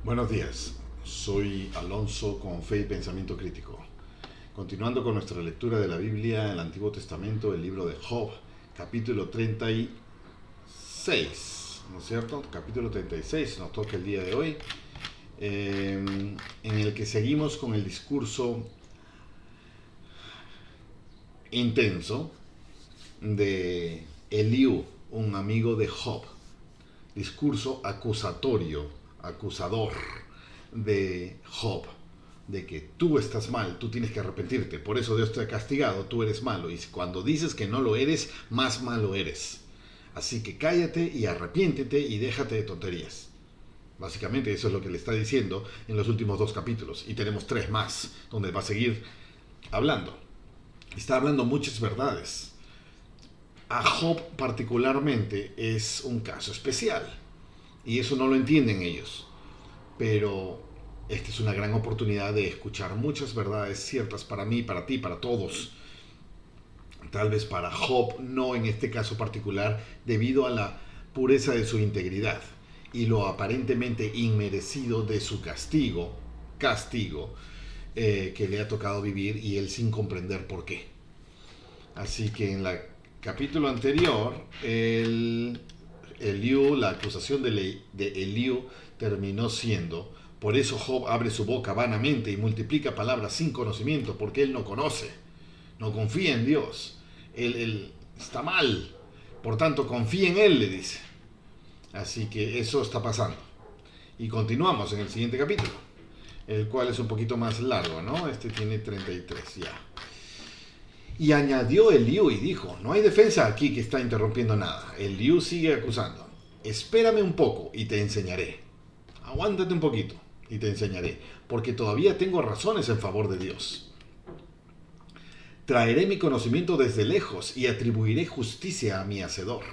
Buenos días, soy Alonso con Fe y Pensamiento Crítico. Continuando con nuestra lectura de la Biblia, el Antiguo Testamento, el libro de Job, capítulo 36, ¿no es cierto? Capítulo 36 nos toca el día de hoy, en el que seguimos con el discurso intenso de Eliú, un amigo de Job. Discurso acusatorio, acusador de Job, de que tú estás mal, tú tienes que arrepentirte, por eso Dios te ha castigado, tú eres malo, y cuando dices que no lo eres, más malo eres. Así que cállate y arrepiéntete y déjate de tonterías. Básicamente eso es lo que le está diciendo en los últimos 2 capítulos, y tenemos 3 más, donde va a seguir hablando. Está hablando muchas verdades. A Job particularmente es un caso especial, y eso no lo entienden ellos, pero esta es una gran oportunidad de escuchar muchas verdades ciertas para mí, para ti, para todos. Tal vez para Job no en este caso particular, debido a la pureza de su integridad y lo aparentemente inmerecido de su castigo que le ha tocado vivir, y él sin comprender por qué. Así que en el capítulo anterior, la acusación de Eliú terminó siendo: por eso Job abre su boca vanamente y multiplica palabras sin conocimiento, porque él no conoce, no confía en Dios. Él está mal, por tanto confía en él, le dice. Así que eso está pasando. Y continuamos en el siguiente capítulo, el cual es un poquito más largo, ¿no? Este tiene 33 ya. Y añadió Eliú y dijo: no hay defensa aquí que está interrumpiendo nada. Eliú sigue acusando: espérame un poco y te enseñaré. Aguántate un poquito y te enseñaré, porque todavía tengo razones en favor de Dios. Traeré mi conocimiento desde lejos y atribuiré justicia a mi hacedor.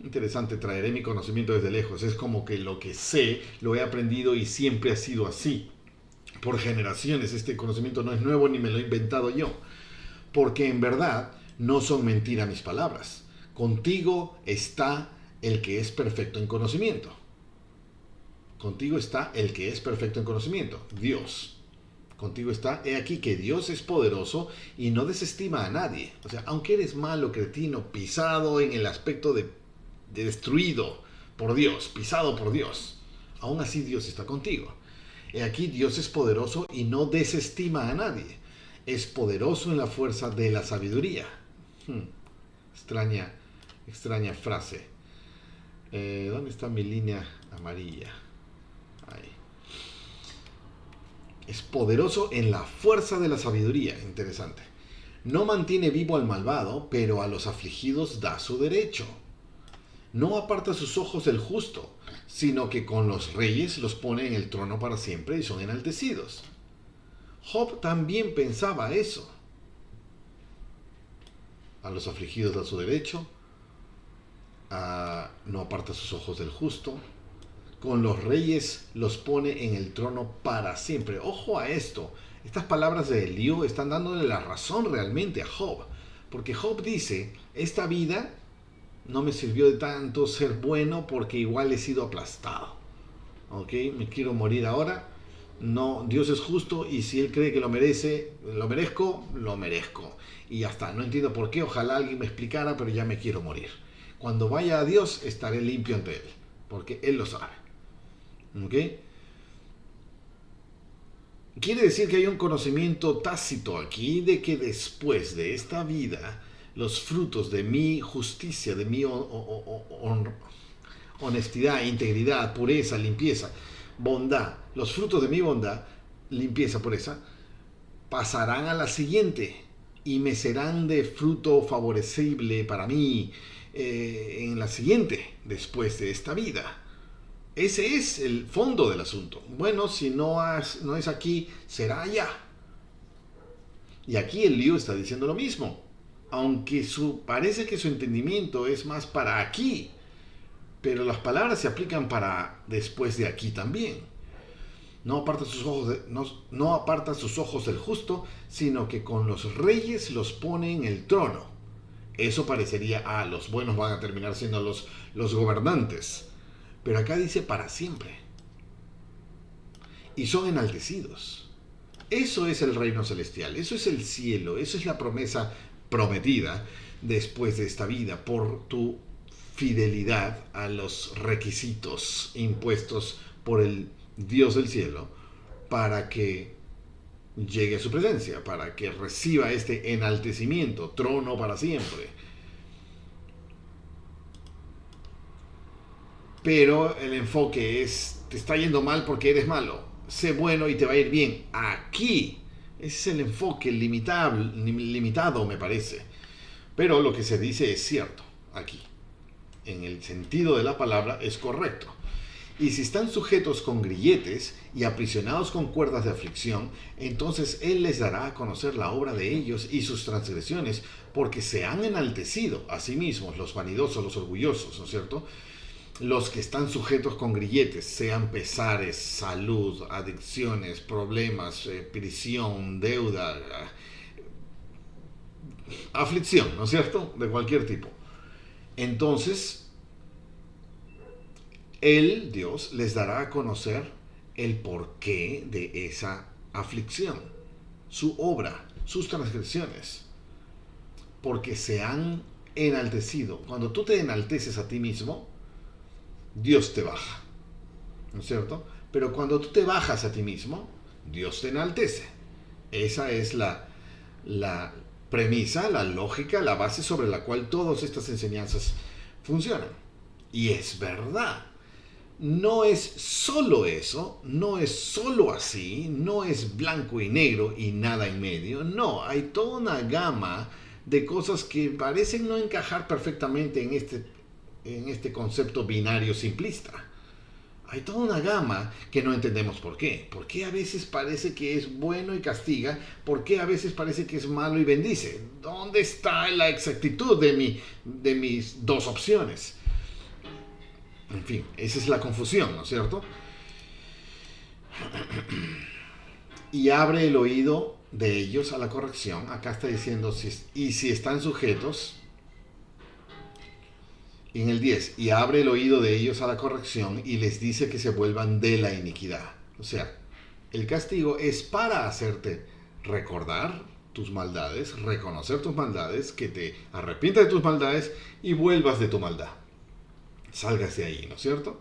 Interesante, traeré mi conocimiento desde lejos. Es como que lo que sé lo he aprendido y siempre ha sido así. Por generaciones, este conocimiento no es nuevo ni me lo he inventado yo. Porque en verdad no son mentira mis palabras. Contigo está el que es perfecto en conocimiento. Contigo está el que es perfecto en conocimiento, Dios. Contigo está, he aquí que Dios es poderoso y no desestima a nadie. O sea, aunque eres malo, cretino, pisado en el aspecto de destruido por Dios, pisado por Dios, aún así Dios está contigo. He aquí Dios es poderoso y no desestima a nadie. Es poderoso en la fuerza de la sabiduría. Extraña frase. ¿Dónde está mi línea amarilla? Ahí. Es poderoso en la fuerza de la sabiduría. Interesante. No mantiene vivo al malvado, pero a los afligidos da su derecho. No aparta sus ojos del justo, sino que con los reyes los pone en el trono para siempre y son enaltecidos. Job también pensaba eso. A los afligidos da su derecho, no aparta sus ojos del justo, con los reyes los pone en el trono para siempre. Ojo a esto, estas palabras de Eliú están dándole la razón realmente a Job, porque Job dice: esta vida no me sirvió de tanto ser bueno porque igual he sido aplastado. ¿Ok? Me quiero morir ahora. No, Dios es justo y si Él cree que lo merezco, lo merezco. Y ya está, no entiendo por qué, ojalá alguien me explicara, pero ya me quiero morir. Cuando vaya a Dios estaré limpio ante Él, porque Él lo sabe. ¿Ok? Quiere decir que hay un conocimiento tácito aquí de que después de esta vida, los frutos de mi justicia, de mi honestidad, integridad, pureza, limpieza, bondad, los frutos de mi bondad, limpieza, pureza, pasarán a la siguiente y me serán de fruto favorecible para mí en la siguiente, después de esta vida. Ese es el fondo del asunto. Bueno, si no es aquí, será allá. Y aquí el lío está diciendo lo mismo. Aunque parece que su entendimiento es más para aquí, pero las palabras se aplican para después de aquí también. No aparta sus ojos del justo, sino que con los reyes los pone en el trono. Eso parecería, los buenos van a terminar siendo los gobernantes. Pero acá dice para siempre. y son enaltecidos. Eso es el reino celestial, eso es el cielo, eso es la promesa prometida después de esta vida por tu fidelidad a los requisitos impuestos por el Dios del cielo para que llegue a su presencia, para que reciba este enaltecimiento, trono para siempre. Pero el enfoque es, te está yendo mal porque eres malo, sé bueno y te va a ir bien. Aquí, ese es el enfoque limitado, me parece. Pero lo que se dice es cierto aquí. En el sentido de la palabra es correcto. Y si están sujetos con grilletes y aprisionados con cuerdas de aflicción, entonces Él les dará a conocer la obra de ellos y sus transgresiones, porque se han enaltecido a sí mismos, los vanidosos, los orgullosos, ¿no es cierto? Los que están sujetos con grilletes, sean pesares, salud, adicciones, problemas, prisión, deuda, aflicción, ¿no es cierto? De cualquier tipo. Entonces, Él, Dios, les dará a conocer el porqué de esa aflicción, su obra, sus transgresiones, porque se han enaltecido. Cuando tú te enalteces a ti mismo, Dios te baja, ¿no es cierto? Pero cuando tú te bajas a ti mismo, Dios te enaltece. Esa es la premisa, la lógica, la base sobre la cual todas estas enseñanzas funcionan. Y es verdad. No es solo eso, no es solo así, no es blanco y negro y nada en medio. No, hay toda una gama de cosas que parecen no encajar perfectamente en este concepto binario simplista. Hay toda una gama que no entendemos por qué. ¿Por qué a veces parece que es bueno y castiga? ¿Por qué a veces parece que es malo y bendice? ¿Dónde está la exactitud de mis dos opciones? En fin, esa es la confusión, ¿no es cierto? Y abre el oído de ellos a la corrección. Acá está diciendo, y si están sujetos, y en el 10, y abre el oído de ellos a la corrección y les dice que se vuelvan de la iniquidad. O sea, el castigo es para hacerte recordar tus maldades, reconocer tus maldades, que te arrepientas de tus maldades y vuelvas de tu maldad. Salgas de ahí, ¿no es cierto?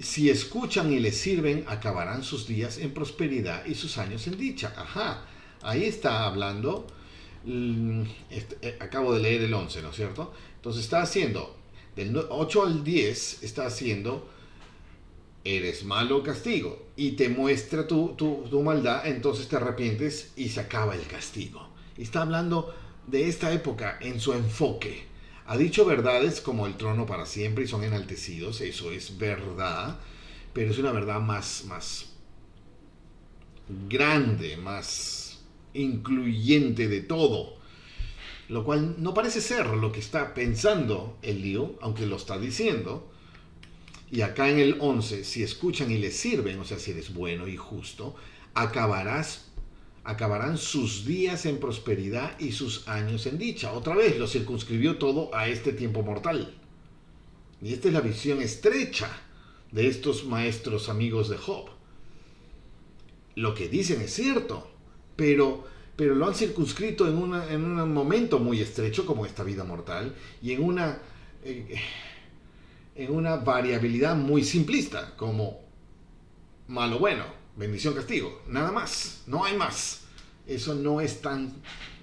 Si escuchan y les sirven, acabarán sus días en prosperidad y sus años en dicha. Ajá, ahí está hablando, acabo de leer el 11, ¿no es cierto? Entonces está haciendo, del 8 al 10, está haciendo, eres malo, castigo, y te muestra tu maldad, entonces te arrepientes y se acaba el castigo. Y está hablando de esta época en su enfoque. Ha dicho verdades como el trono para siempre y son enaltecidos, eso es verdad, pero es una verdad más grande, más incluyente de todo, lo cual no parece ser lo que está pensando Eliú, aunque lo está diciendo. Y acá en el 11, si escuchan y les sirven, o sea, si eres bueno y justo, acabarán sus días en prosperidad y sus años en dicha. Otra vez lo circunscribió todo a este tiempo mortal. Y esta es la visión estrecha de estos maestros amigos de Job. Lo que dicen es cierto, pero lo han circunscrito en un momento muy estrecho como esta vida mortal y en una variabilidad muy simplista como malo bueno, bendición castigo, nada más, no hay más. Eso no es tan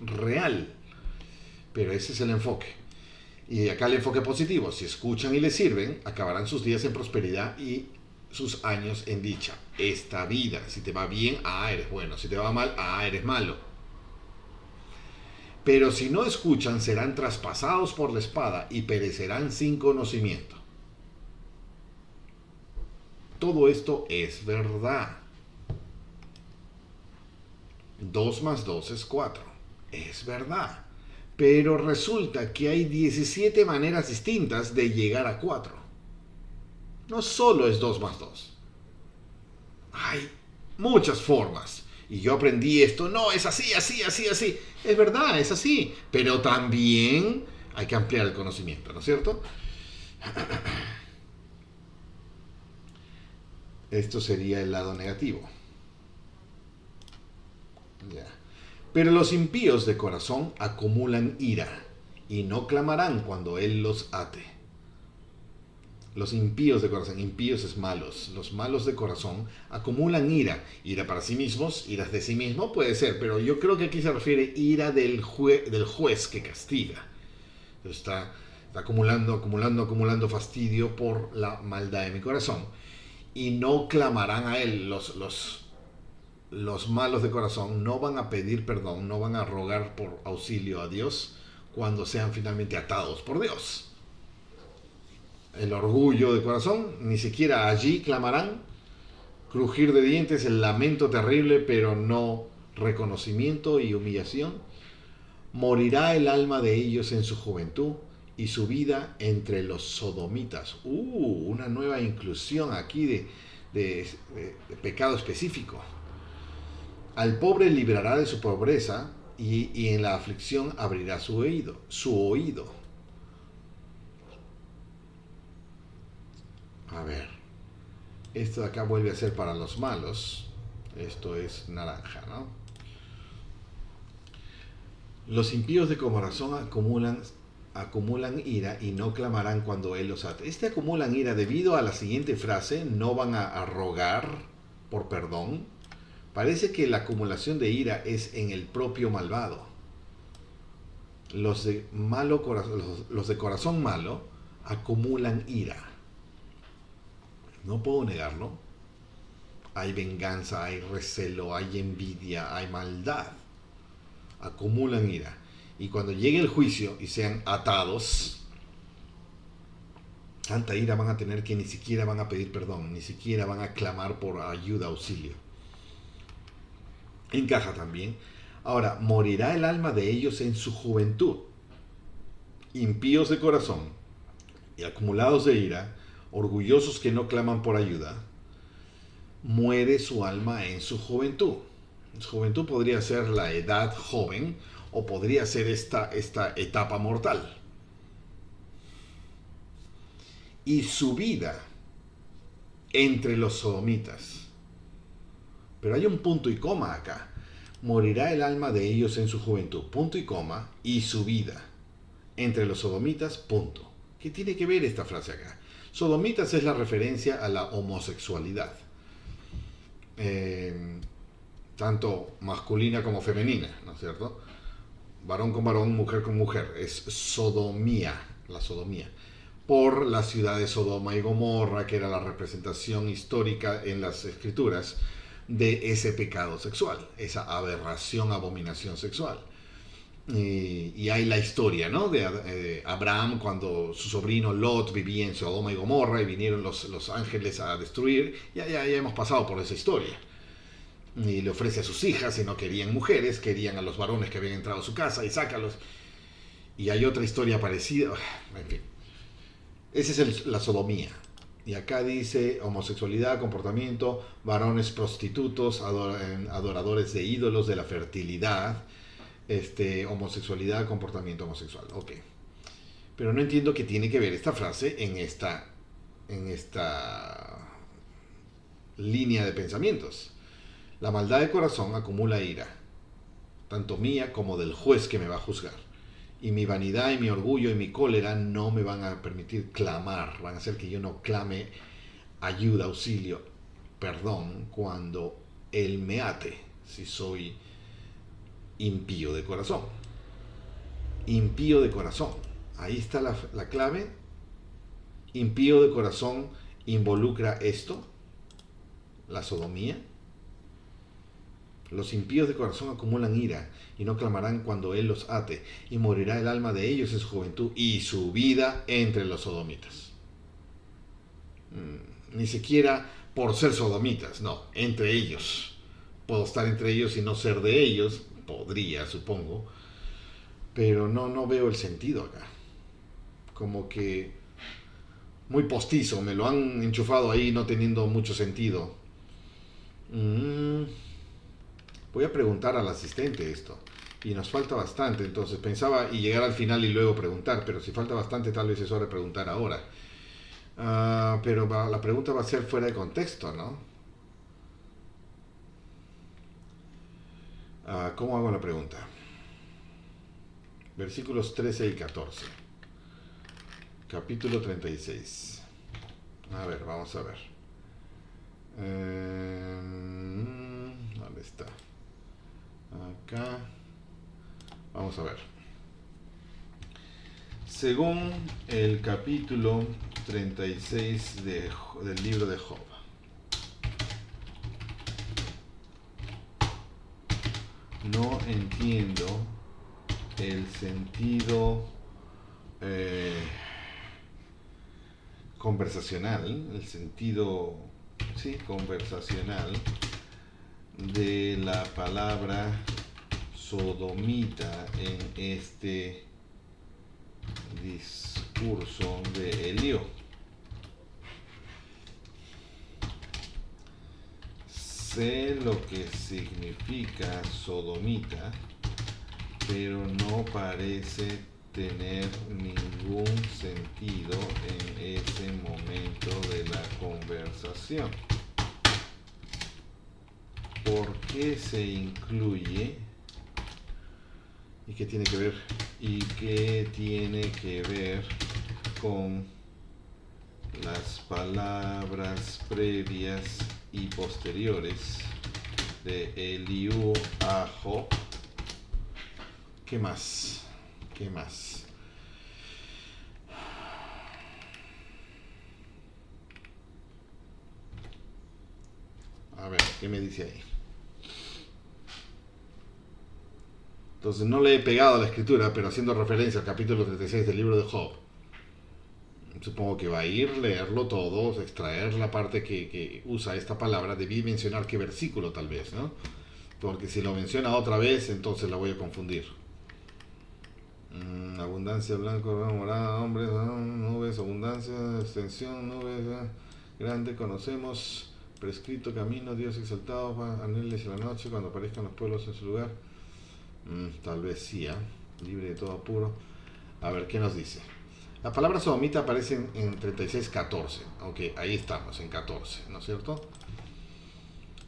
real, pero ese es el enfoque. Y acá el enfoque positivo, si escuchan y les sirven, acabarán sus días en prosperidad y sus años en dicha. Esta vida, si te va bien, eres bueno, si te va mal, eres malo. Pero si no escuchan, serán traspasados por la espada y perecerán sin conocimiento. Todo esto es verdad. 2 más 2 es 4. Es verdad. Pero resulta que hay 17 maneras distintas de llegar a 4. No solo es 2 más 2. Hay muchas formas. Y yo aprendí esto. No, es así, así, así, así. Es verdad, es así. Pero también hay que ampliar el conocimiento, ¿no es cierto? Esto sería el lado negativo. Ya. Pero los impíos de corazón acumulan ira y no clamarán cuando Él los ate. Los impíos de corazón, impíos es malos, los malos de corazón acumulan ira, ira para sí mismos, iras de sí mismo puede ser, pero yo creo que aquí se refiere ira del juez que castiga. Está acumulando fastidio por la maldad de mi corazón. Y no clamarán a Él, los malos de corazón no van a pedir perdón, no van a rogar por auxilio a Dios cuando sean finalmente atados por Dios. El orgullo de corazón, ni siquiera allí clamarán, crujir de dientes, el lamento terrible, pero no reconocimiento y humillación. Morirá el alma de ellos en su juventud y su vida entre los sodomitas. Una nueva inclusión aquí de pecado específico. Al pobre librará de su pobreza y en la aflicción abrirá su oído. A ver, esto de acá vuelve a ser para los malos. Esto es naranja, ¿no? Los impíos de corazón acumulan ira y no clamarán cuando Él los ate. Acumulan ira debido a la siguiente frase, no van a rogar por perdón. Parece que la acumulación de ira es en el propio malvado. Los de corazón malo acumulan ira. No puedo negarlo. Hay venganza, hay recelo, hay envidia, hay maldad. Acumulan ira. Y cuando llegue el juicio y sean atados, tanta ira van a tener que ni siquiera van a pedir perdón, ni siquiera van a clamar por ayuda, auxilio. Encaja también. Ahora, morirá el alma de ellos en su juventud. Impíos de corazón y acumulados de ira, orgullosos que no claman por ayuda, muere su alma en su juventud. Su juventud podría ser la edad joven o podría ser esta etapa mortal. Y su vida entre los sodomitas. Pero hay un punto y coma acá. Morirá el alma de ellos en su juventud, punto y coma, y su vida entre los sodomitas, punto. ¿Qué tiene que ver esta frase acá? Sodomitas es la referencia a la homosexualidad, tanto masculina como femenina, ¿no es cierto? Varón con varón, mujer con mujer, es sodomía, la sodomía, por la ciudad de Sodoma y Gomorra, que era la representación histórica en las escrituras de ese pecado sexual, esa aberración, abominación sexual. Y hay la historia, ¿no? de Abraham cuando su sobrino Lot vivía en Sodoma y Gomorra y vinieron los ángeles a destruir. Ya hemos pasado por esa historia. Y le ofrece a sus hijas y no querían mujeres, querían a los varones que habían entrado a su casa y sácalos. Y hay otra historia parecida. En fin, esa es la sodomía. Y acá dice homosexualidad, comportamiento, varones prostitutos, adoradores de ídolos de la fertilidad, homosexualidad, comportamiento homosexual. Ok. Pero no entiendo qué tiene que ver esta frase en esta línea de pensamientos. La maldad de corazón acumula ira, tanto mía como del juez que me va a juzgar. Y mi vanidad y mi orgullo y mi cólera no me van a permitir clamar, van a hacer que yo no clame ayuda, auxilio, perdón, cuando Él me ate, si soy impío de corazón. Impío de corazón. Ahí está la clave. Impío de corazón involucra esto, la sodomía. Los impíos de corazón acumulan ira y no clamarán cuando Él los ate, y morirá el alma de ellos en su juventud y su vida entre los sodomitas. Ni siquiera por ser sodomitas, no, entre ellos. Puedo estar entre ellos y no ser de ellos, podría, supongo, pero no veo el sentido acá. Como que muy postizo, me lo han enchufado ahí no teniendo mucho sentido. Voy a preguntar al asistente esto. Y nos falta bastante, entonces pensaba y llegar al final y luego preguntar, pero si falta bastante tal vez es hora de preguntar ahora. Pero la pregunta va a ser fuera de contexto, ¿no? ¿Cómo hago la pregunta? Versículos 13 y 14. Capítulo 36. A ver, vamos a ver. ¿Dónde está? Acá. Vamos a ver. Según el capítulo 36 del libro de Job, no entiendo el sentido conversacional, el sentido, sí, conversacional de la palabra sodomita en este discurso de Eliú. Sé lo que significa sodomita, pero no parece tener ningún sentido en ese momento de la conversación. ¿Por qué se incluye? ¿Y qué tiene que ver? ¿Y qué tiene que ver con las palabras previas y posteriores de Eliú a Job? ¿Qué más? ¿Qué más? A ver, ¿qué me dice ahí? Entonces no le he pegado a la escritura, pero haciendo referencia al capítulo 36 del libro de Job, supongo que va a ir, leerlo todo, extraer la parte que usa esta palabra. Debí mencionar qué versículo tal vez, ¿no? Porque si lo menciona otra vez, entonces la voy a confundir. Abundancia, blanco, morada, hombres, nubes, abundancia, extensión, nubes, grande, conocemos, prescrito camino, Dios exaltado, anheles en la noche, cuando aparezcan los pueblos en su lugar. Tal vez sí, libre de todo apuro. A ver, ¿qué nos dice? La palabra sodomita aparece en 36:14. Ok, ahí estamos, en 14, ¿no es cierto?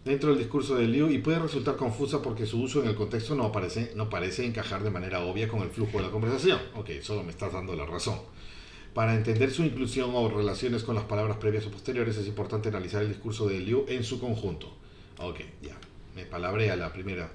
Dentro del discurso de Eliú, y puede resultar confusa porque su uso en el contexto no parece encajar de manera obvia con el flujo de la conversación. Ok, solo me estás dando la razón. Para entender su inclusión o relaciones con las palabras previas o posteriores, es importante analizar el discurso de Eliú en su conjunto. Ok, ya, me palabré a la primera.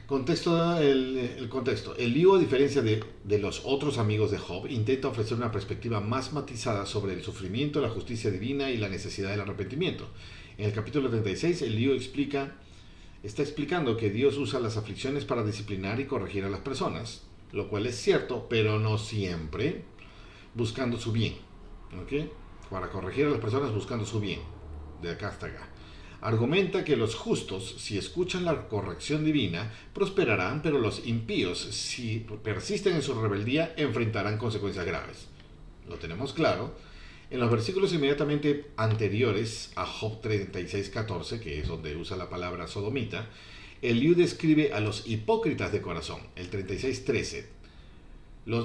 El contexto. Eliú, a diferencia de los otros amigos de Job, intenta ofrecer una perspectiva más matizada sobre el sufrimiento, la justicia divina y la necesidad del arrepentimiento. En el capítulo 36, Eliú está explicando que Dios usa las aflicciones para disciplinar y corregir a las personas, lo cual es cierto, pero no siempre, buscando su bien. ¿Okay? Para corregir a las personas buscando su bien, de acá hasta acá. Argumenta que los justos, si escuchan la corrección divina, prosperarán, pero los impíos, si persisten en su rebeldía, enfrentarán consecuencias graves. Lo tenemos claro. En los versículos inmediatamente anteriores a Job 36:14, que es donde usa la palabra sodomita, Eliú describe a los hipócritas de corazón, el 36:13.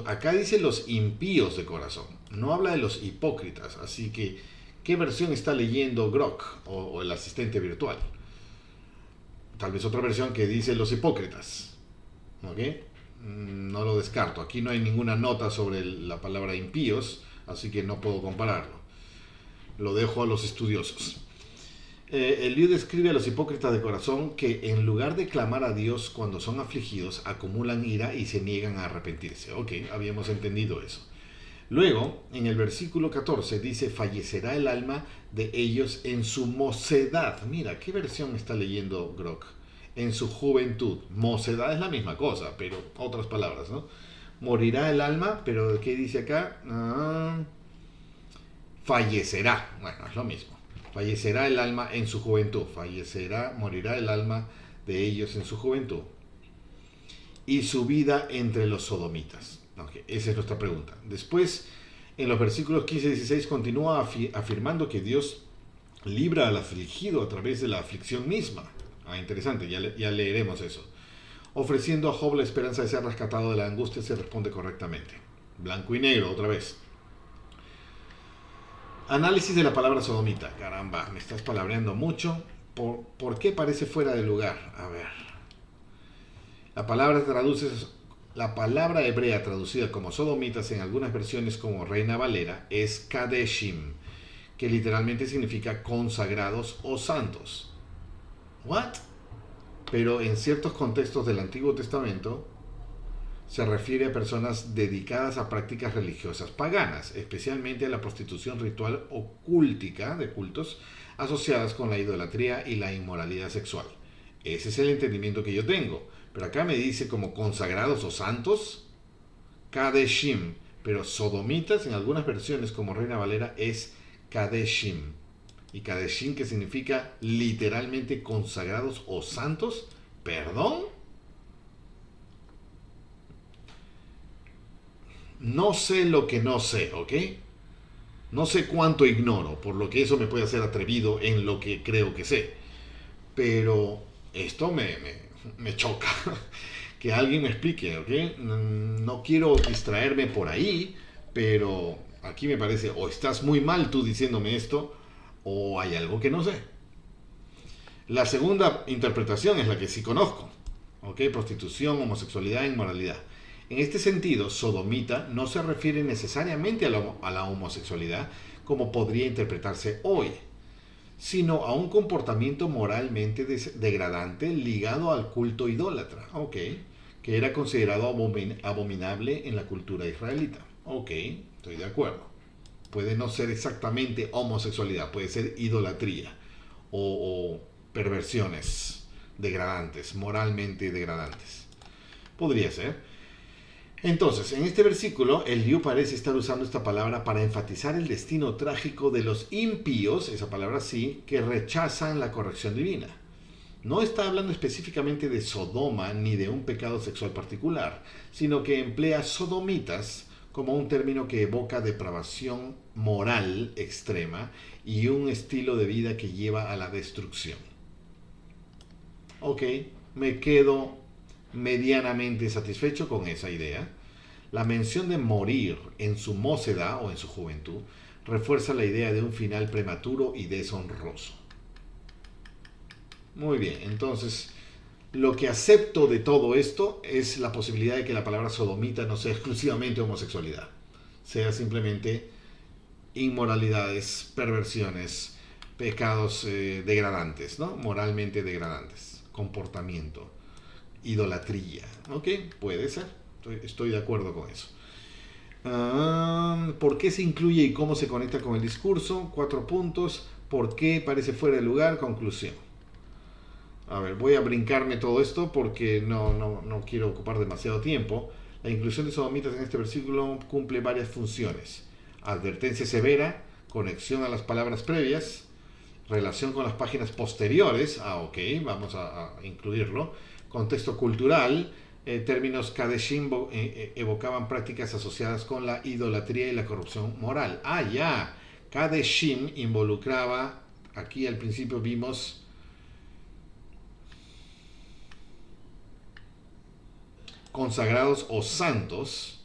Acá dice los impíos de corazón, no habla de los hipócritas, así que ¿qué versión está leyendo Grok o el asistente virtual? Tal vez otra versión que dice los hipócritas. ¿Ok? No lo descarto. Aquí no hay ninguna nota sobre la palabra impíos, así que no puedo compararlo. Lo dejo a los estudiosos. Eliú describe a los hipócritas de corazón que en lugar de clamar a Dios cuando son afligidos, acumulan ira y se niegan a arrepentirse. Ok, habíamos entendido eso. Luego, en el versículo 14 dice, fallecerá el alma de ellos en su mocedad. Mira, ¿qué versión está leyendo Grok? En su juventud. Mocedad es la misma cosa, pero otras palabras, ¿no? Morirá el alma, pero ¿qué dice acá? Fallecerá. Bueno, es lo mismo. Fallecerá el alma en su juventud. Morirá el alma de ellos en su juventud. Y su vida entre los sodomitas. Okay, esa es nuestra pregunta. Después, en los versículos 15 y 16, continúa afirmando que Dios libra al afligido a través de la aflicción misma. Interesante, ya leeremos eso. Ofreciendo a Job la esperanza de ser rescatado de la angustia, se responde correctamente. Blanco y negro, otra vez. Análisis de la palabra sodomita. Caramba, me estás palabreando mucho. ¿Por qué parece fuera de lugar? A ver. La palabra traduce, la palabra hebrea traducida como sodomitas en algunas versiones como Reina Valera es kadeshim, que literalmente significa consagrados o santos. ¿What? Pero en ciertos contextos del Antiguo Testamento se refiere a personas dedicadas a prácticas religiosas paganas, especialmente a la prostitución ritual o cúltica de cultos asociadas con la idolatría y la inmoralidad sexual. Ese es el entendimiento que yo tengo. Pero acá me dice como consagrados o santos, kadeshim, pero sodomitas en algunas versiones como Reina Valera es kadeshim. Y kadeshim, que significa literalmente consagrados o santos. ¿Perdón? No sé lo que no sé, ¿ok? No sé cuánto ignoro, por lo que eso me puede hacer atrevido en lo que creo que sé. Pero esto me choca. Que alguien me explique, ¿ok? No quiero distraerme por ahí, pero aquí me parece o estás muy mal tú diciéndome esto, o hay algo que no sé. La segunda interpretación es la que sí conozco, ¿ok? Prostitución, homosexualidad, inmoralidad. En este sentido, sodomita no se refiere necesariamente a la homosexualidad como podría interpretarse hoy, sino a un comportamiento moralmente degradante ligado al culto idólatra, ¿ok? Que era considerado abominable en la cultura israelita. Ok, estoy de acuerdo. Puede no ser exactamente homosexualidad, puede ser idolatría o perversiones degradantes, moralmente degradantes. Podría ser. Entonces, en este versículo, el Liu parece estar usando esta palabra para enfatizar el destino trágico de los impíos, esa palabra sí, que rechazan la corrección divina. No está hablando específicamente de Sodoma ni de un pecado sexual particular, sino que emplea sodomitas como un término que evoca depravación moral extrema y un estilo de vida que lleva a la destrucción. Ok, me quedo medianamente satisfecho con esa idea. La mención de morir en su mocedad o en su juventud refuerza la idea de un final prematuro y deshonroso. Muy bien, entonces lo que acepto de todo esto es la posibilidad de que la palabra sodomita no sea exclusivamente homosexualidad, sea simplemente inmoralidades, perversiones, pecados degradantes, ¿no? Moralmente degradantes, comportamiento, idolatría, ¿ok? Puede ser, estoy de acuerdo con eso. ¿Por qué se incluye y cómo se conecta con el discurso? 4 puntos. ¿Por qué parece fuera de lugar? Conclusión. A ver, voy a brincarme todo esto porque no quiero ocupar demasiado tiempo. La inclusión de sodomitas en este versículo cumple varias funciones. Advertencia severa, conexión a las palabras previas, relación con las páginas posteriores, ok, vamos a incluirlo. Contexto cultural, términos kadeshim evocaban prácticas asociadas con la idolatría y la corrupción moral. Ya, kadeshim involucraba, aquí al principio vimos consagrados o santos,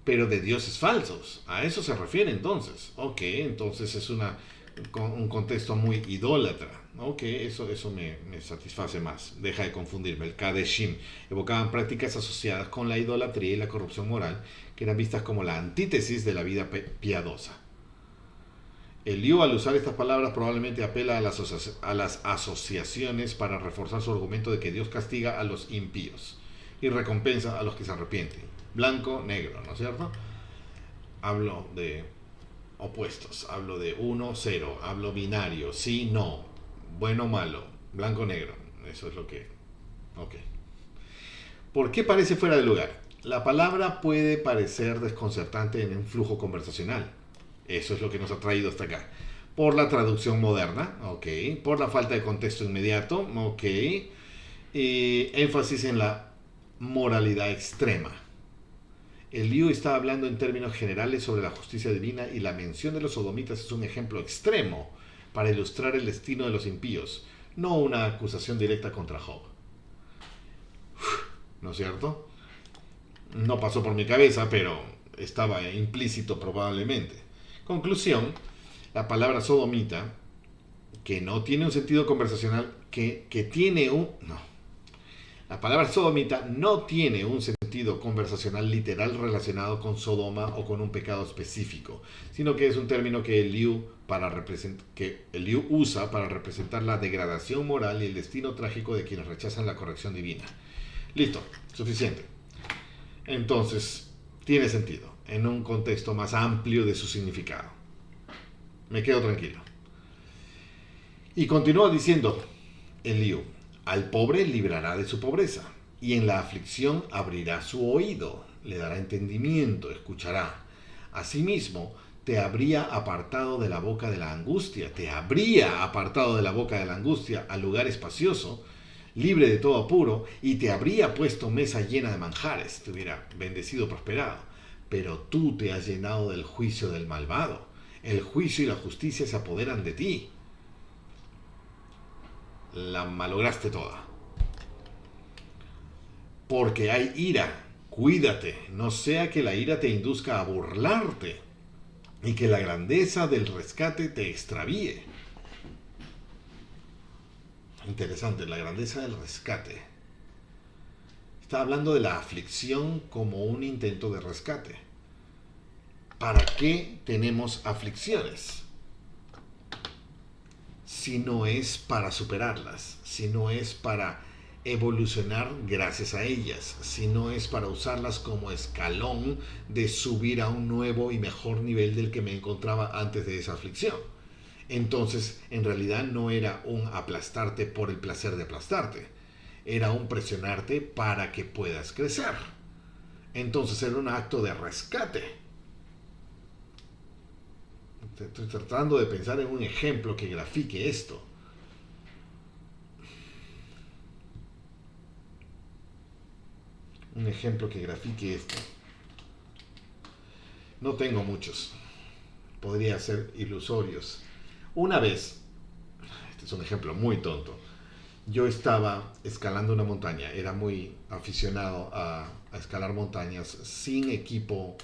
pero de dioses falsos. A eso se refiere entonces. Ok, entonces es un contexto muy idólatra. Ok, eso me satisface más. Deja de confundirme. El Kadeshim evocaban prácticas asociadas con la idolatría y la corrupción moral, que eran vistas como la antítesis de la vida piadosa. El Liu, al usar estas palabras, probablemente apela a las asociaciones para reforzar su argumento de que Dios castiga a los impíos y recompensa a los que se arrepienten. Blanco, negro, ¿no es cierto? Hablo de opuestos, hablo de 1, 0, hablo binario, sí, no, bueno, malo, blanco, negro. Eso es lo que... Ok. ¿Por qué parece fuera de lugar? La palabra puede parecer desconcertante en un flujo conversacional. Eso es lo que nos ha traído hasta acá. Por la traducción moderna, ok. Por la falta de contexto inmediato, ok. Énfasis en la moralidad extrema. El Liu está hablando en términos generales sobre la justicia divina y la mención de los sodomitas es un ejemplo extremo para ilustrar el destino de los impíos, no una acusación directa contra Job. ¿No es cierto? No pasó por mi cabeza, pero estaba implícito probablemente. Conclusión, la palabra sodomita, que no tiene un sentido conversacional, que tiene un... No. La palabra sodomita no tiene un sentido conversacional literal relacionado con Sodoma o con un pecado específico, sino que es un término que Eliú usa para representar la degradación moral y el destino trágico de quienes rechazan la corrección divina. Listo, suficiente. Entonces, tiene sentido en un contexto más amplio de su significado. Me quedo tranquilo. Y continúa diciendo Eliú: al pobre librará de su pobreza, y en la aflicción abrirá su oído, le dará entendimiento, escuchará. Asimismo, te habría apartado de la boca de la angustia, al lugar espacioso, libre de todo apuro, y te habría puesto mesa llena de manjares, te hubiera bendecido, prosperado. Pero tú te has llenado del juicio del malvado. El juicio y la justicia se apoderan de ti. La malograste toda. Porque hay ira, cuídate, no sea que la ira te induzca a burlarte y que la grandeza del rescate te extravíe. Interesante, la grandeza del rescate. Está hablando de la aflicción como un intento de rescate. ¿Para qué tenemos aflicciones? Si no es para superarlas, si no es para evolucionar gracias a ellas, si no es para usarlas como escalón de subir a un nuevo y mejor nivel del que me encontraba antes de esa aflicción. Entonces, en realidad no era un aplastarte por el placer de aplastarte, era un presionarte para que puedas crecer. Entonces era un acto de rescate. Estoy tratando de pensar en un ejemplo que grafique esto. Un ejemplo que grafique esto. No tengo muchos. Podría ser ilusorios. Una vez, este es un ejemplo muy tonto, yo estaba escalando una montaña. Era muy aficionado a escalar montañas sin equipo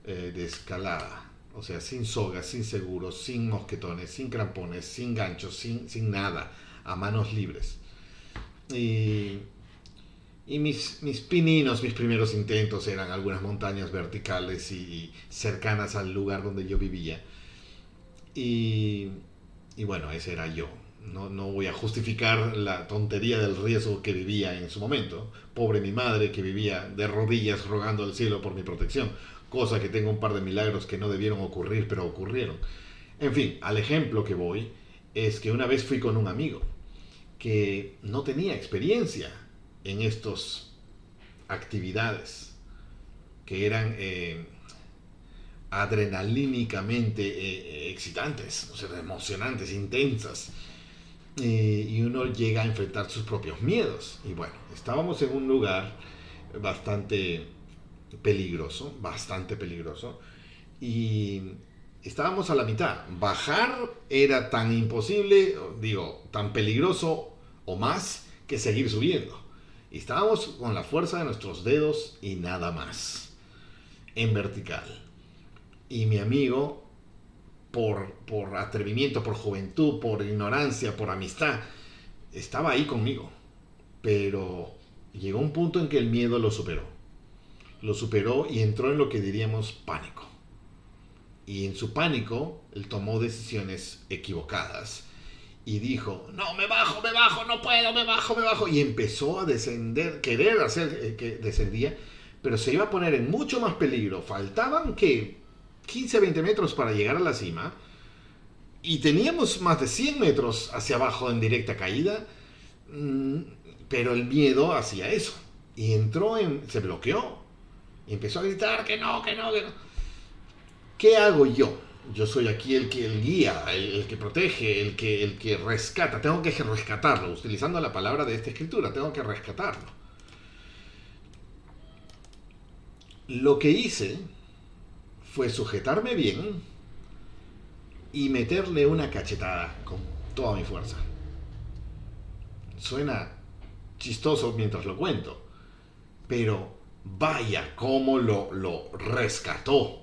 de escalada. O sea, sin sogas, sin seguros, sin mosquetones, sin crampones, sin ganchos, sin nada, a manos libres. Y mis pininos, mis primeros intentos eran algunas montañas verticales y cercanas al lugar donde yo vivía. Y bueno, ese era yo. No voy a justificar la tontería del riesgo que vivía en su momento. Pobre mi madre, que vivía de rodillas rogando al cielo por mi protección. Cosa que tengo un par de milagros que no debieron ocurrir, pero ocurrieron. En fin, al ejemplo que voy es que una vez fui con un amigo que no tenía experiencia en estas actividades que eran adrenalínicamente excitantes, o sea, emocionantes, intensas. Y uno llega a enfrentar sus propios miedos. Y bueno, estábamos en un lugar bastante peligroso, y estábamos a la mitad. Bajar era tan imposible, tan peligroso o más que seguir subiendo. Y estábamos con la fuerza de nuestros dedos y nada más, en vertical. Y mi amigo, por atrevimiento, por juventud, por ignorancia, por amistad, estaba ahí conmigo. Pero llegó un punto en que el miedo lo superó y entró en lo que diríamos pánico. Y en su pánico, él tomó decisiones equivocadas y dijo: no, me bajo, no puedo, me bajo. Y empezó a descender, querer hacer que descendía, pero se iba a poner en mucho más peligro. Faltaban, 15, 20 metros para llegar a la cima. Y teníamos más de 100 metros hacia abajo en directa caída. Pero el miedo hacía eso. Y se bloqueó. Y empezó a gritar que no. ¿Qué hago yo? Yo soy aquí el guía, el que protege, el que rescata. Tengo que rescatarlo. Utilizando la palabra de esta escritura, tengo que rescatarlo. Lo que hice fue sujetarme bien y meterle una cachetada con toda mi fuerza. Suena chistoso mientras lo cuento, pero vaya cómo lo rescató.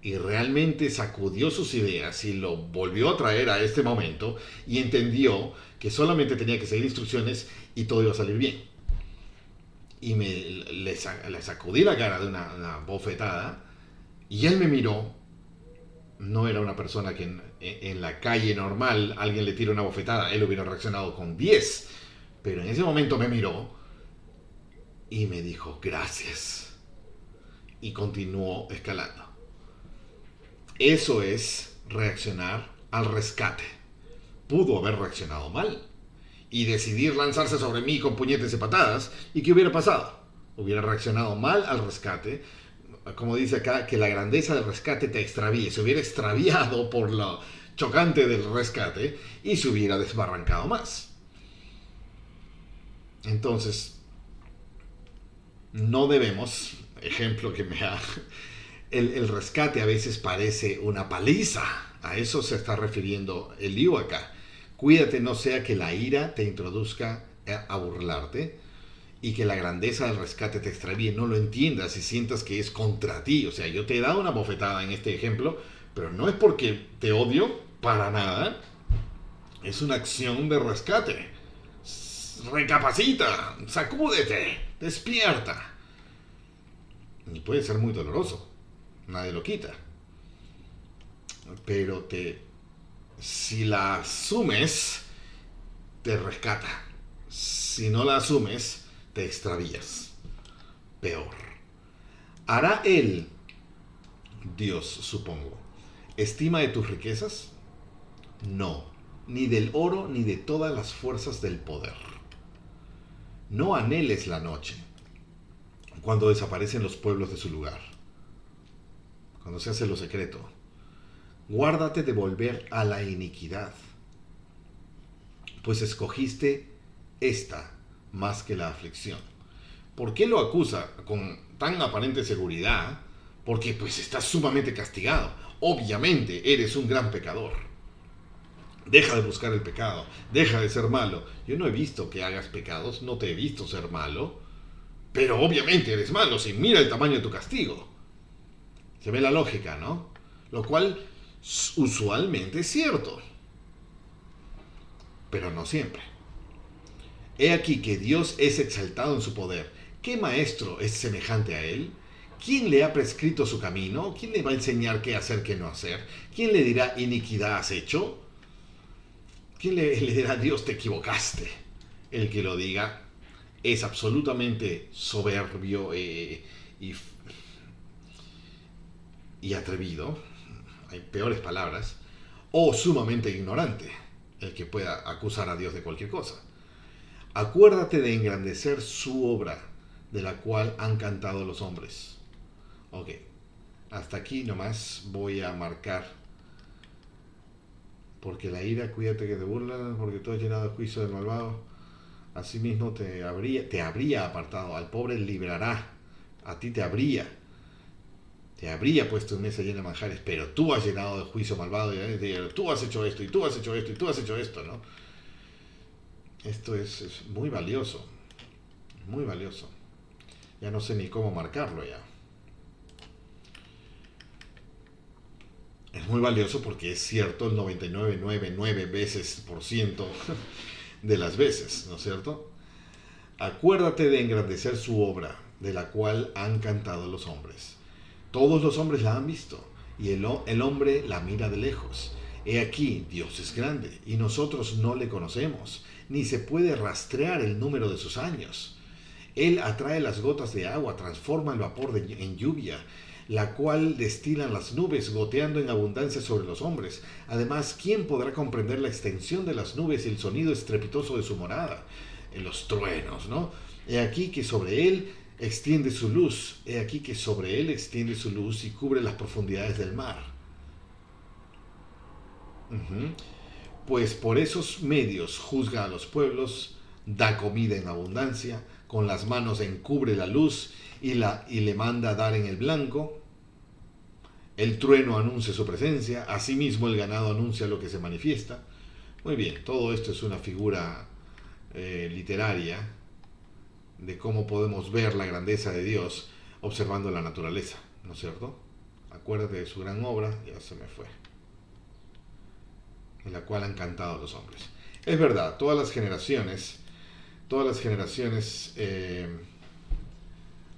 Y realmente sacudió sus ideas y lo volvió a traer a este momento y entendió que solamente tenía que seguir instrucciones y todo iba a salir bien. y le sacudí la cara de una bofetada, y él me miró. No era una persona que en la calle normal alguien le tira una bofetada, él hubiera reaccionado con 10. Pero en ese momento me miró y me dijo gracias. Y continuó escalando. Eso es reaccionar al rescate. Pudo haber reaccionado mal y decidir lanzarse sobre mí con puñetes y patadas. ¿Y qué hubiera pasado? Hubiera reaccionado mal al rescate. Como dice acá, que la grandeza del rescate te extravíe. Se hubiera extraviado por lo chocante del rescate y se hubiera desbarrancado más. Entonces, no debemos, ejemplo que me ha... El rescate a veces parece una paliza. A eso se está refiriendo Eliú acá. Cuídate no sea que la ira te introduzca a burlarte y que la grandeza del rescate te extravíe. No lo entiendas y sientas que es contra ti. O sea, yo te he dado una bofetada en este ejemplo, pero no es porque te odio, para nada. Es una acción de rescate. Recapacita, sacúdete, despierta. Y puede ser muy doloroso. Nadie lo quita. Pero si la asumes, te rescata. Si no la asumes, te extravías. Peor. ¿Hará él, Dios supongo, estima de tus riquezas? No, ni del oro ni de todas las fuerzas del poder. No anheles la noche, cuando desaparecen los pueblos de su lugar, cuando se hace lo secreto. Guárdate de volver a la iniquidad, pues escogiste esta más que la aflicción. ¿Por qué lo acusa con tan aparente seguridad? Porque pues estás sumamente castigado. Obviamente eres un gran pecador. Deja de buscar el pecado, deja de ser malo. Yo no he visto que hagas pecados, no te he visto ser malo, pero obviamente eres malo, si mira el tamaño de tu castigo. Se ve la lógica, ¿no? Lo cual usualmente es cierto, pero no siempre. He aquí que Dios es exaltado en su poder. ¿Qué maestro es semejante a él? ¿Quién le ha prescrito su camino? ¿Quién le va a enseñar qué hacer, qué no hacer? ¿Quién le dirá iniquidad has hecho? ¿Quién le dirá Dios te equivocaste? El que lo diga es absolutamente soberbio y atrevido, hay peores palabras, o sumamente ignorante, el que pueda acusar a Dios de cualquier cosa. Acuérdate de engrandecer su obra, de la cual han cantado los hombres. Ok, hasta aquí nomás voy a marcar. Porque la ira, cuídate que te burlan, porque todo es llenado de juicio del malvado. Asimismo te habría apartado, al pobre librará, a ti te habría puesto en mesa llena de manjares, pero tú has llenado de juicio malvado, y tú has hecho esto, y tú has hecho esto, y tú has hecho esto, ¿no? Esto es muy valioso, muy valioso. Ya no sé ni cómo marcarlo ya. Es muy valioso porque es cierto el 99,99 veces por ciento de las veces, ¿no es cierto? Acuérdate de engrandecer su obra, de la cual han cantado los hombres. Todos los hombres la han visto, y el hombre la mira de lejos. He aquí, Dios es grande, y nosotros no le conocemos, ni se puede rastrear el número de sus años. Él atrae las gotas de agua, transforma el vapor en lluvia, la cual destilan las nubes, goteando en abundancia sobre los hombres. Además, ¿quién podrá comprender la extensión de las nubes y el sonido estrepitoso de su morada? En los truenos, ¿no? He aquí que sobre él extiende su luz, he aquí que sobre él extiende su luz y cubre las profundidades del mar. Pues por esos medios juzga a los pueblos, da comida en abundancia, con las manos encubre la luz y le manda dar en el blanco. El trueno anuncia su presencia, asimismo el ganado anuncia lo que se manifiesta. Muy bien, todo esto es una figura literaria de cómo podemos ver la grandeza de Dios observando la naturaleza, ¿no es cierto? Acuérdate de su gran obra, ya se me fue, en la cual han cantado los hombres. Es verdad, todas las generaciones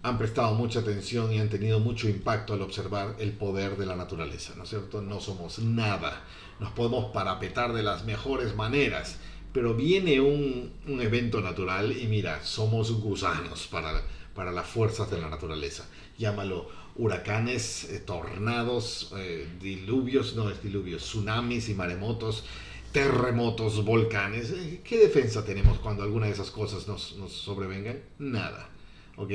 han prestado mucha atención y han tenido mucho impacto al observar el poder de la naturaleza, ¿no es cierto? No somos nada, nos podemos parapetar de las mejores maneras, pero viene un evento natural y mira, somos gusanos para las fuerzas de la naturaleza. Llámalo huracanes, tornados, diluvios, no es diluvios, tsunamis y maremotos, terremotos, volcanes. ¿Qué defensa tenemos cuando alguna de esas cosas nos sobrevengan? Nada. ¿Ok?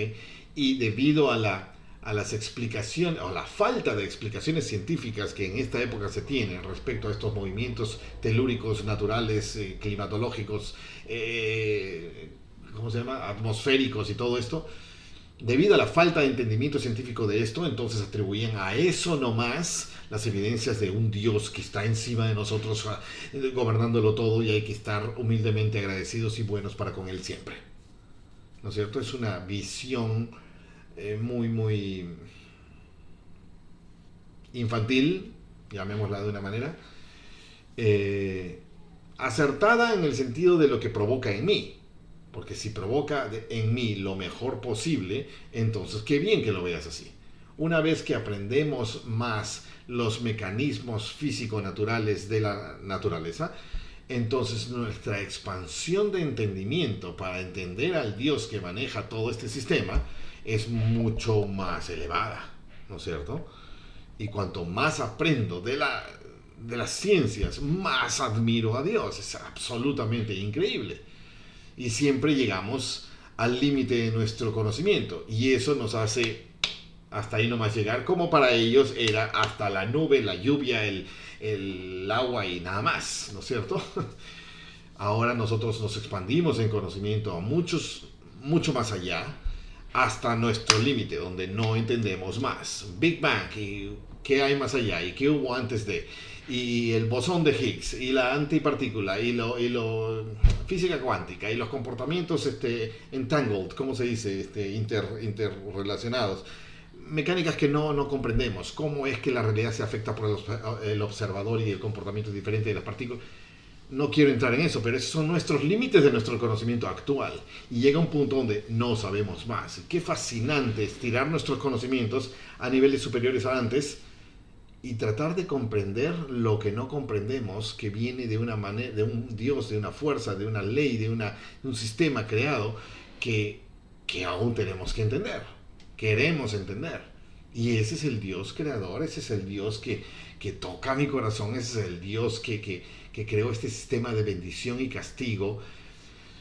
Y debido a las explicaciones, o la falta de explicaciones científicas que en esta época se tienen respecto a estos movimientos telúricos naturales, climatológicos, ¿cómo se llama? Atmosféricos y todo esto, debido a la falta de entendimiento científico de esto, entonces atribuían a eso nomás las evidencias de un Dios que está encima de nosotros, gobernándolo todo, y hay que estar humildemente agradecidos y buenos para con Él siempre. ¿No es cierto? Es una visión muy infantil, llamémosla de una manera, acertada en el sentido de lo que provoca en mí. Porque si provoca en mí lo mejor posible, entonces qué bien que lo veas así. Una vez que aprendemos más los mecanismos físico-naturales de la naturaleza, entonces nuestra expansión de entendimiento para entender al Dios que maneja todo este sistema es mucho más elevada, ¿no es cierto? Y cuanto más aprendo de las ciencias, más admiro a Dios. Es absolutamente increíble. Y siempre llegamos al límite de nuestro conocimiento. Y eso nos hace hasta ahí nomás llegar, como para ellos era hasta la nube, la lluvia, el agua y nada más, ¿no es cierto? Ahora nosotros nos expandimos en conocimiento a mucho más allá, hasta nuestro límite, donde no entendemos más. Big Bang, y qué hay más allá, y qué hubo antes de, y el bosón de Higgs, y la antipartícula, y lo física cuántica, y los comportamientos entangled, ¿cómo se dice? Interrelacionados. Mecánicas que no comprendemos. Cómo es que la realidad se afecta por el observador y el comportamiento diferente de las partículas. No quiero entrar en eso, pero esos son nuestros límites de nuestro conocimiento actual. Y llega un punto donde no sabemos más. Qué fascinante es tirar nuestros conocimientos a niveles superiores a antes y tratar de comprender lo que no comprendemos, que viene de una manera, de un Dios, de una fuerza, de una ley, de un sistema creado que aún tenemos que entender. Queremos entender. Y ese es el Dios creador, ese es el Dios que toca mi corazón, ese es el Dios que creó este sistema de bendición y castigo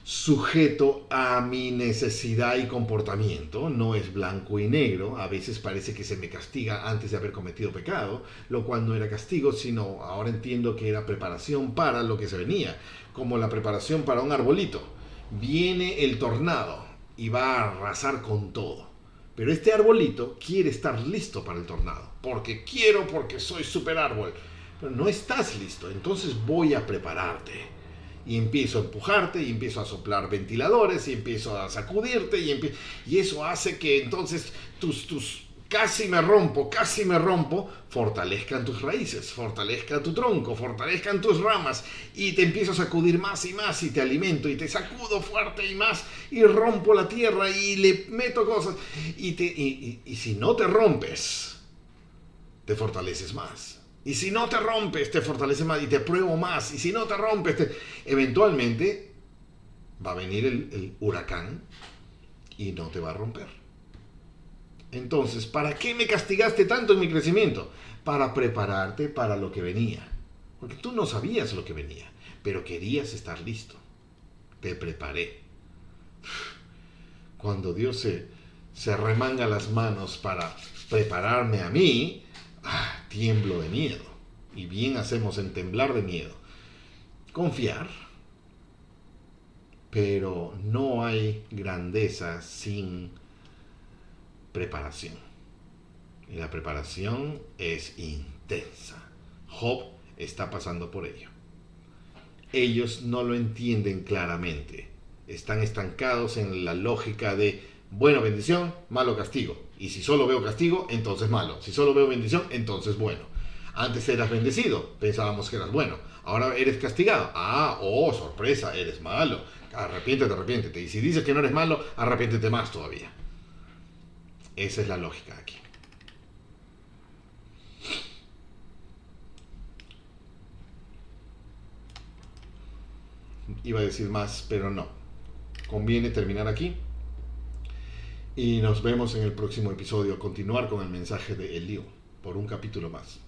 sujeto a mi necesidad y comportamiento. No es blanco y negro. A veces parece que se me castiga antes de haber cometido pecado, lo cual no era castigo, sino ahora entiendo que era preparación para lo que se venía, como la preparación para un arbolito. Viene el tornado y va a arrasar con todo. Pero este arbolito quiere estar listo para el tornado. Porque soy super árbol. Pero no estás listo. Entonces voy a prepararte. Y empiezo a empujarte, y empiezo a soplar ventiladores, y empiezo a sacudirte, y eso hace que entonces tus casi me rompo, fortalezcan tus raíces, fortalezcan tu tronco, fortalezcan tus ramas, y te empiezo a sacudir más y más, y te alimento, y te sacudo fuerte y más, y rompo la tierra, y le meto cosas, y si no te rompes, te fortaleces más. Y si no te rompes, te fortaleces más, y te pruebo más, y si no te rompes, eventualmente va a venir el huracán, y no te va a romper. Entonces, ¿para qué me castigaste tanto en mi crecimiento? Para prepararte para lo que venía. Porque tú no sabías lo que venía, pero querías estar listo. Te preparé. Cuando Dios se remanga las manos para prepararme a mí, tiemblo de miedo. Y bien hacemos en temblar de miedo. Confiar. Pero no hay grandeza sin preparación. Y la preparación es intensa. Job está pasando por ello. Ellos no lo entienden claramente. Están estancados en la lógica de bueno, bendición, malo, castigo. Y si solo veo castigo, entonces malo. Si solo veo bendición, entonces bueno. Antes eras bendecido, pensábamos que eras bueno. Ahora eres castigado. Sorpresa, eres malo. Arrepiéntete. Y si dices que no eres malo, arrepiéntete más todavía. Esa es la lógica aquí. Iba a decir más, pero no. Conviene terminar aquí. Y nos vemos en el próximo episodio a continuar con el mensaje de Eliú por un capítulo más.